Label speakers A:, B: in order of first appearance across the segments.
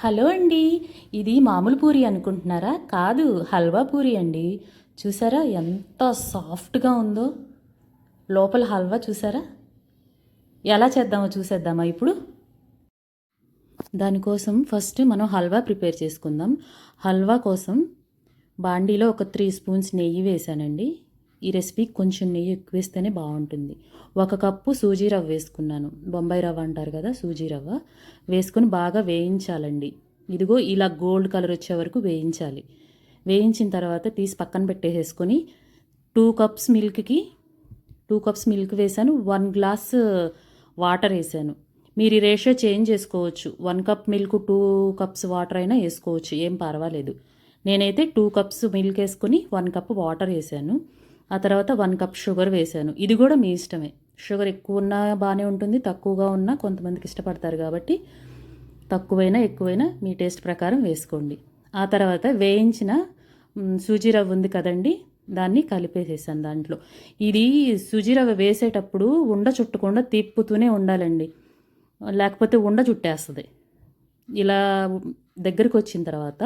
A: Hello అండి. ఇది మామూలు పూరి అనుకుంటున్నారా? కాదు, హల్వా పూరి అండి. చూసారా ఎంత సాఫ్ట్గా ఉందో? లోపల హల్వా చూసారా? ఎలా చేద్దామో చూసేద్దామా ఇప్పుడు? దానికోసం ఫస్ట్ మనం హల్వా ప్రిపేర్ చేసుకుందాం. హల్వా కోసం బాండీలో ఒక 3 స్పూన్స్ నెయ్యి వేసానండి. ఈ రెసిపీకి కొంచెం నెయ్యి ఎక్కువ వేస్తేనే బాగుంటుంది. 1 కప్పు సూజీ రవ్వ వేసుకున్నాను. బొంబాయి రవ్వ అంటారు కదా, సూజీ రవ్వ వేసుకొని బాగా వేయించాలండి. ఇదిగో ఇలా గోల్డ్ కలర్ వచ్చే వరకు వేయించాలి. వేయించిన తర్వాత తీసి పక్కన పెట్టేసేసుకొని 2 కప్స్ మిల్క్కి 2 కప్స్ మిల్క్ వేసాను. 1 గ్లాస్ వాటర్ వేసాను. మీరు ఈ రేషియో చేంజ్ చేసుకోవచ్చు. 1 కప్ మిల్క్ 2 కప్స్ వాటర్ అయినా వేసుకోవచ్చు, ఏం పర్వాలేదు. నేనైతే 2 కప్స్ మిల్క్ వేసుకొని 1 కప్ వాటర్ వేసాను. ఆ తర్వాత 1 కప్ షుగర్ వేసాను. ఇది కూడా మీ ఇష్టమే. షుగర్ ఎక్కువ ఉన్నా బాగానే ఉంటుంది, తక్కువగా ఉన్నా కొంతమందికి ఇష్టపడతారు కాబట్టి తక్కువైనా ఎక్కువైనా మీ టేస్ట్ ప్రకారం వేసుకోండి. ఆ తర్వాత వేయించిన సూజీ రవ్వ ఉంది కదండి, దాన్ని కలిపేసేసాను దాంట్లో. ఇది సూజీ రవ్వ వేసేటప్పుడు ఉండ చుట్టకుండా తిప్పుతూనే ఉండాలండి, లేకపోతే ఉండ చుట్టేస్తుంది. ఇలా దగ్గరికి వచ్చిన తర్వాత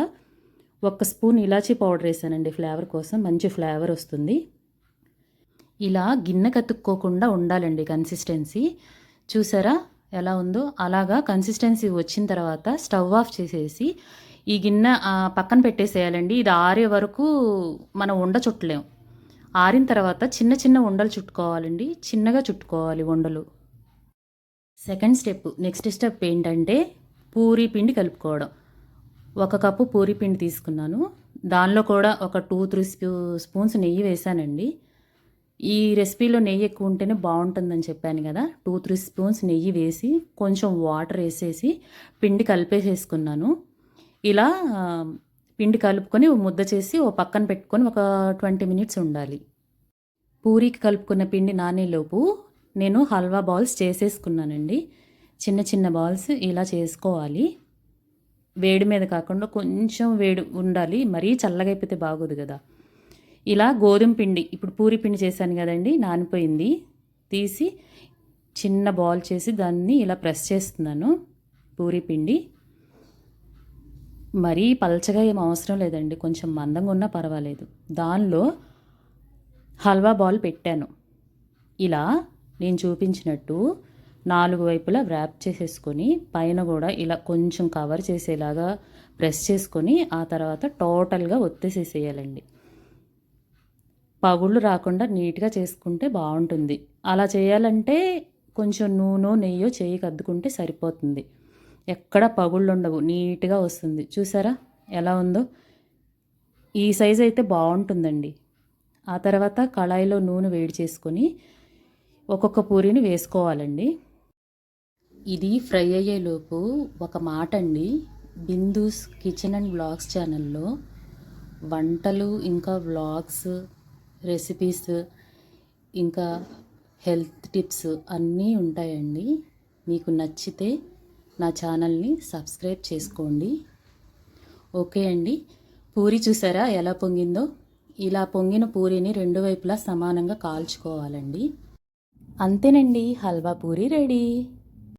A: 1 స్పూన్ ఇలాచీ పౌడర్ వేసానండి, ఫ్లేవర్ కోసం, మంచి ఫ్లేవర్ వస్తుంది. ఇలా గిన్నె కతుక్కోకుండా ఉండాలండి కన్సిస్టెన్సీ. చూసారా ఎలా ఉందో? అలాగా కన్సిస్టెన్సీ వచ్చిన తర్వాత స్టవ్ ఆఫ్ చేసేసి ఈ గిన్నె పక్కన పెట్టేసేయాలండి. ఇది ఆరే వరకు మనం ఉండ చుట్టలేం. ఆరిన తర్వాత చిన్న చిన్న ఉండలు చుట్టుకోవాలండి, చిన్నగా చుట్టుకోవాలి ఉండలు. నెక్స్ట్ స్టెప్ ఏంటంటే పూరీ పిండి కలుపుకోవడం. 1 కప్పు పూరీ పిండి తీసుకున్నాను. దానిలో కూడా ఒక 2-3 స్పూన్స్ నెయ్యి వేసానండి. ఈ రెసిపీలో నెయ్యి ఎక్కువ ఉంటేనే బాగుంటుందని చెప్పాను కదా. 2-3 స్పూన్స్ నెయ్యి వేసి కొంచెం వాటర్ వేసేసి పిండి కలిపేసేసుకున్నాను. ఇలా పిండి కలుపుకొని ముద్ద చేసి ఓ పక్కన పెట్టుకొని ఒక 20 మినిట్స్ ఉండాలి. పూరీకి కలుపుకున్న పిండి నానేలోపు నేను హల్వా బాల్స్ చేసేసుకున్నానండి. చిన్న చిన్న బాల్స్ ఇలా చేసుకోవాలి. వేడి మీద కాకుండా కొంచెం వేడి ఉండాలి, మరీ చల్లగా అయిపోతే బాగోదు కదా. ఇలా గోధుమ పిండి, ఇప్పుడు పూరి పిండి చేశాను కదండి, నానిపోయింది, తీసి చిన్న బాల్ చేసి దాన్ని ఇలా ప్రెస్ చేస్తున్నాను. పూరి పిండి మరీ పల్చగా ఏం అవసరం లేదండి, కొంచెం మందంగా ఉన్నా పర్వాలేదు. దానిలో హల్వా బాల్ పెట్టాను. ఇలా నేను చూపించినట్టు 4 వైపులా వ్రాప్ చేసేసుకొని పైన కూడా ఇలా కొంచెం కవర్ చేసేలాగా ప్రెస్ చేసుకొని ఆ తర్వాత టోటల్గా ఒత్తేసేసేయాలండి. పగుళ్ళు రాకుండా నీట్గా చేసుకుంటే బాగుంటుంది. అలా చేయాలంటే కొంచెం నూనె నెయ్యో చేయికి అద్దుకుంటే సరిపోతుంది. ఎక్కడ పగుళ్ళు ఉండవు, నీట్గా వస్తుంది. చూసారా ఎలా ఉందో? ఈ సైజ్ అయితే బాగుంటుందండి. ఆ తర్వాత కళాయిలో నూనె వేడి చేసుకొని ఒక్కొక్క పూరీని వేసుకోవాలండి. ఇది ఫ్రై అయ్యేలోపు ఒక మాట అండి, బిందూస్ కిచెన్ అండ్ వ్లాగ్స్ ఛానల్లో వంటలు ఇంకా వ్లాగ్స్, రెసిపీస్, ఇంకా హెల్త్ టిప్స్ అన్నీ ఉంటాయండి. మీకు నచ్చితే నా ఛానల్ని సబ్స్క్రైబ్ చేసుకోండి. ఓకే అండి. పూరి చూసారా ఎలా పొంగిందో? ఇలా పొంగిన పూరీని 2 వైపులా సమానంగా కాల్చుకోవాలండి. అంతేనండి, హల్వా పూరి రెడీ.